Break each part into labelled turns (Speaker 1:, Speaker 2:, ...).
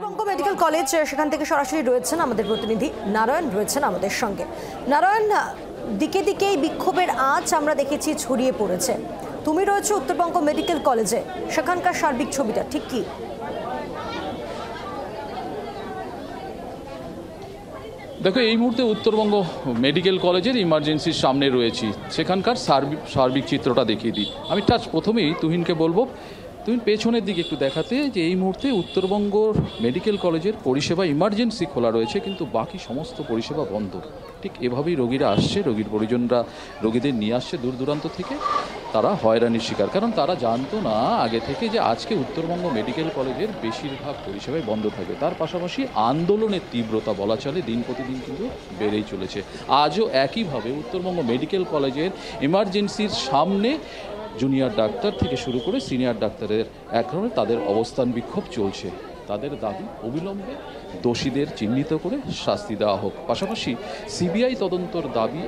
Speaker 1: Uttarbanga medical college সেখান থেকে সরাসরি রয়েছেন আমাদের প্রতিনিধি নারায়ণ রয়েছেন আমাদের সঙ্গে। নারায়ণ, দিকে দিকে বিক্ষোভের আঁচ আমরা দেখেছি ছড়িয়ে পড়েছে, তুমি রয়েছে উত্তরবঙ্গ মেডিকেল কলেজে, সেখানকার সার্বিক ছবিটা ঠিক কি?
Speaker 2: দেখো, এই মুহূর্তে উত্তরবঙ্গ মেডিকেল কলেজের ইমার্জেন্সির সামনে রয়েছি, সেখানকার সার্বিক চিত্রটা দেখিয়ে দিই। আমি প্রথমেই তুহিনকে বলবো, তুমি পেছনের দিকে একটু দেখাতে যে এই মুহূর্তে উত্তরবঙ্গ মেডিকেল কলেজের পরিষেবা ইমার্জেন্সি খোলা রয়েছে, কিন্তু বাকি সমস্ত পরিষেবা বন্ধ। ঠিক এভাবেই রোগীরা আসছে, রোগীর পরিজনরা রোগীদের নিয়ে আসছে দূর দূরান্ত থেকে। তারা হয়রানির শিকার, কারণ তারা জানতো না আগে থেকে যে আজকে উত্তরবঙ্গ মেডিকেল কলেজের বেশিরভাগ পরিষেবাই বন্ধ থাকবে। তার পাশাপাশি আন্দোলনের তীব্রতা বলা চলে দিন প্রতিদিন কিন্তু বেড়েই চলেছে। আজও একইভাবে উত্তরবঙ্গ মেডিকেল কলেজের ইমার্জেন্সির সামনে জুনিয়র ডাক্তার থেকে শুরু করে সিনিয়র ডাক্তারের এক ধরনের তাদের অবস্থান বিক্ষোভ চলছে। তাদের দাবি অবিলম্বে দোষীদের চিহ্নিত করে শাস্তি দেওয়া হোক। পাশাপাশি সিবিআই তদন্তর দাবি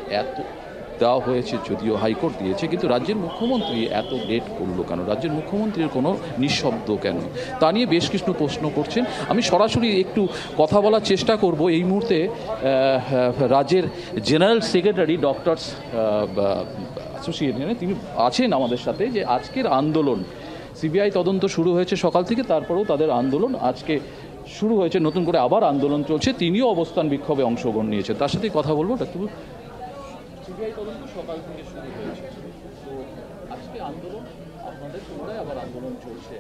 Speaker 2: দেওয়া হয়েছে, যদিও হাইকোর্ট দিয়েছে, কিন্তু রাজ্যের মুখ্যমন্ত্রী এত লেট করলো কেন? রাজ্যের মুখ্যমন্ত্রীর কোনো নিঃশব্দ কেন? তা নিয়ে বেশ কিছু প্রশ্ন করছেন। আমি সরাসরি একটু কথা বলার চেষ্টা করব। এই মুহূর্তে রাজ্যের জেনারেল সেক্রেটারি ডক্টরস অ্যাসোসিয়েশনে তিনি আছেন আমাদের সাথে। যে আজকের আন্দোলন, সিবিআই তদন্ত শুরু হয়েছে সকাল থেকে, তারপরেও তাদের আন্দোলন আজকে শুরু হয়েছে, নতুন করে আবার আন্দোলন চলছে। তিনিও অবস্থান বিক্ষোভে অংশগ্রহণ নিয়েছেন, তার সাথে কথা বলবো। ডাক্তারবাবু, সিবিআই তদন্ত সকাল থেকে শুরু হয়েছে, তো আজকে আন্দোলন আপনাদের পুনরায় আবার আন্দোলন চলছে।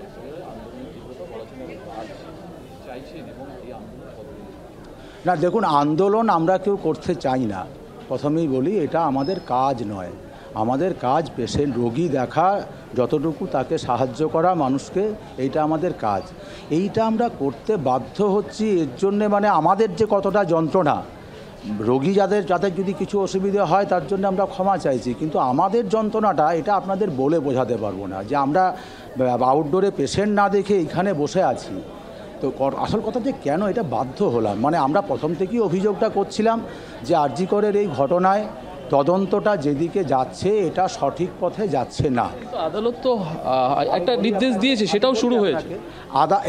Speaker 2: আন্দোলনের তীব্রতা বলা চলে চাইছেন, এবং এই আন্দোলন
Speaker 3: না, দেখুন, আন্দোলন আমরা কেউ করতে চাই না। প্রথমেই বলি, এটা আমাদের কাজ নয়। আমাদের কাজ পেশেন্ট রোগী দেখা, যতটুকু তাকে সাহায্য করা মানুষকে, এইটা আমাদের কাজ। এইটা আমরা করতে বাধ্য হচ্ছি এর জন্যে, মানে আমাদের যে কতটা যন্ত্রণা, রোগী যাদের যদি কিছু অসুবিধা হয় তার জন্য আমরা ক্ষমা চাইছি, কিন্তু আমাদের যন্ত্রণাটা এটা আপনাদের বলে বোঝাতে পারবো না। যে আমরা আউটডোরে পেশেন্ট না দেখে এখানে বসে আছি, তো আসল কথা যে কেন এটা বাধ্য হলাম, মানে আমরা প্রথম থেকেই অভিযোগটা করছিলাম যে আরজি করের এই ঘটনায় তদন্তটা যেদিকে যাচ্ছে এটা সঠিক পথে যাচ্ছে না।
Speaker 2: আদালত তো একটা নির্দেশ দিয়েছে, সেটাও শুরু হয়েছে।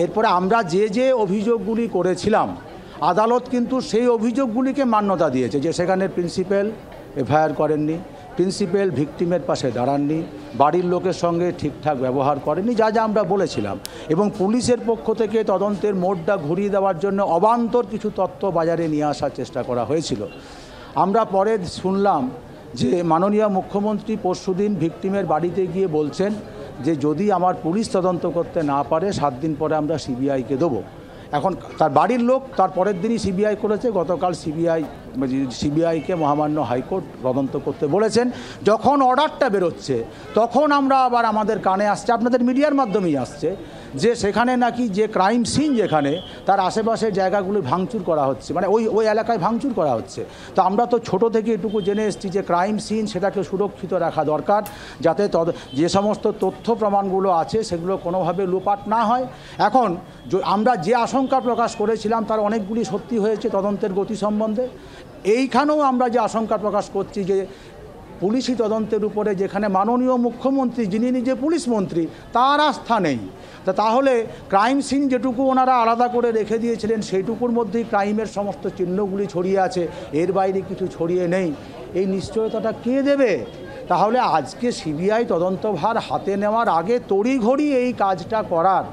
Speaker 3: এরপরে আমরা যে অভিযোগগুলি করেছিলাম, আদালত কিন্তু সেই অভিযোগগুলিকে মান্যতা দিয়েছে। যে সেখানে প্রিন্সিপাল এফআইআর করেননি, প্রিন্সিপাল ভিকটিমের পাশে দাঁড়াননি, বাড়ির লোকের সঙ্গে ঠিকঠাক ব্যবহার করেনি, যা আমরা বলেছিলাম। এবং পুলিশের পক্ষ থেকে তদন্তের মোড়টা ঘুরিয়ে দেওয়ার জন্য অবান্তর কিছু তথ্য বাজারে নিয়ে আসার চেষ্টা করা হয়েছিল। আমরা পরে শুনলাম যে মাননীয় মুখ্যমন্ত্রী পরশুদিন ভিকটিমের বাড়িতে গিয়ে বলছেন যে যদি আমার পুলিশ তদন্ত করতে না পারে 7 দিন পরে আমরা সিবিআইকে দেবো। এখন তার বাড়ির লোক তার পরের দিনই সিবিআই করেছে। গতকাল সিবিআইকে মহামান্য হাইকোর্ট তদন্ত করতে বলেছেন। যখন অর্ডারটা বেরোচ্ছে তখন আমরা আবার আমাদের কানে আসছে, আপনাদের মিডিয়ার মাধ্যমেই আসছে, যে সেখানে নাকি যে ক্রাইম সিন যেখানে তার আশেপাশের জায়গাগুলো ভাঙচুর করা হচ্ছে, মানে ওই এলাকায় ভাঙচুর করা হচ্ছে। তো আমরা তো ছোট থেকে এটুকু জেনে এসেছি যে ক্রাইম সিন সেটাকে সুরক্ষিত রাখা দরকার, যাতে যে সমস্ত তথ্য প্রমাণগুলো আছে সেগুলো কোনোভাবে লোপাট না হয়। এখন আমরা যে আশঙ্কা প্রকাশ করেছিলাম তার অনেকগুলি সত্যি হয়েছে তদন্তের গতি সম্বন্ধে। এইখানেও আমরা যে আশঙ্কা প্রকাশ করছি যে পুলিশি তদন্তের উপরে যেখানে মাননীয় মুখ্যমন্ত্রী, যিনি নিজে পুলিশ মন্ত্রী, তার আস্থা নেই, তাহলে ক্রাইম সিন যেটুকু ওনারা আলাদা করে রেখে দিয়েছিলেন সেইটুকুর মধ্যেই ক্রাইমের সমস্ত চিহ্নগুলি ছড়িয়ে আছে, এর বাইরে কিছু ছড়িয়ে নেই। এই নিশ্চয়তাটা কে দেবে? তাহলে আজকে সিবিআই তদন্তভার হাতে নেওয়ার আগে তড়িঘড়ি এই কাজটা করার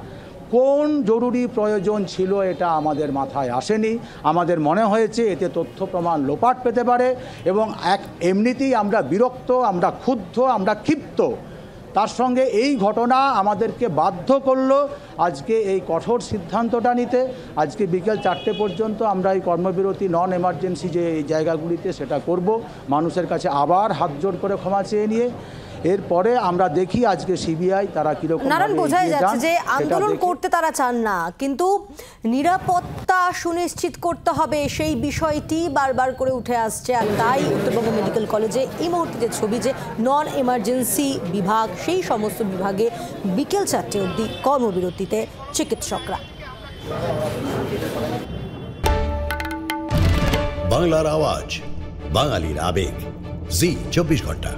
Speaker 3: কোন জরুরি প্রয়োজন ছিল এটা আমাদের মাথায় আসেনি। আমাদের মনে হয়েছে এতে তথ্য প্রমাণ লোপাট পেতে পারে, এবং এমনিতেই আমরা বিরক্ত, আমরা ক্ষুব্ধ, আমরা ক্ষিপ্ত। তার সঙ্গে এই ঘটনা আমাদেরকে বাধ্য করলো আজকে এই কঠোর সিদ্ধান্তটা নিতে। আজকে বিকেল 4টে পর্যন্ত আমরা এই কর্মবিরতি নন এমার্জেন্সি যে এই জায়গাগুলিতে সেটা করব, মানুষের কাছে আবার হাত জোড় করে ক্ষমা চেয়ে নিয়ে। এরপরে আমরা দেখি আজকে সিবিআই তারা কিরকম।
Speaker 1: নারায়ণ, বোঝাই যাচ্ছে যে আন্দোলন করতে তারা চান না, কিন্তু নিরাপত্তা সুনিশ্চিত করতে হবে সেই বিষয়টি বারবার করে উঠে আসছে। আর তাই উত্তরবঙ্গ মেডিকেল কলেজে এই মুহূর্তে যে ছবি, যে নন এমার্জেন্সি বিভাগ, সেই সমস্ত বিভাগে বিকেল 4টে অবধি কর্মবিরতিতে চিকিৎসকরা।
Speaker 4: বাংলার আওয়াজ, বাঙালির আবেগ, জি 24 ঘন্টা।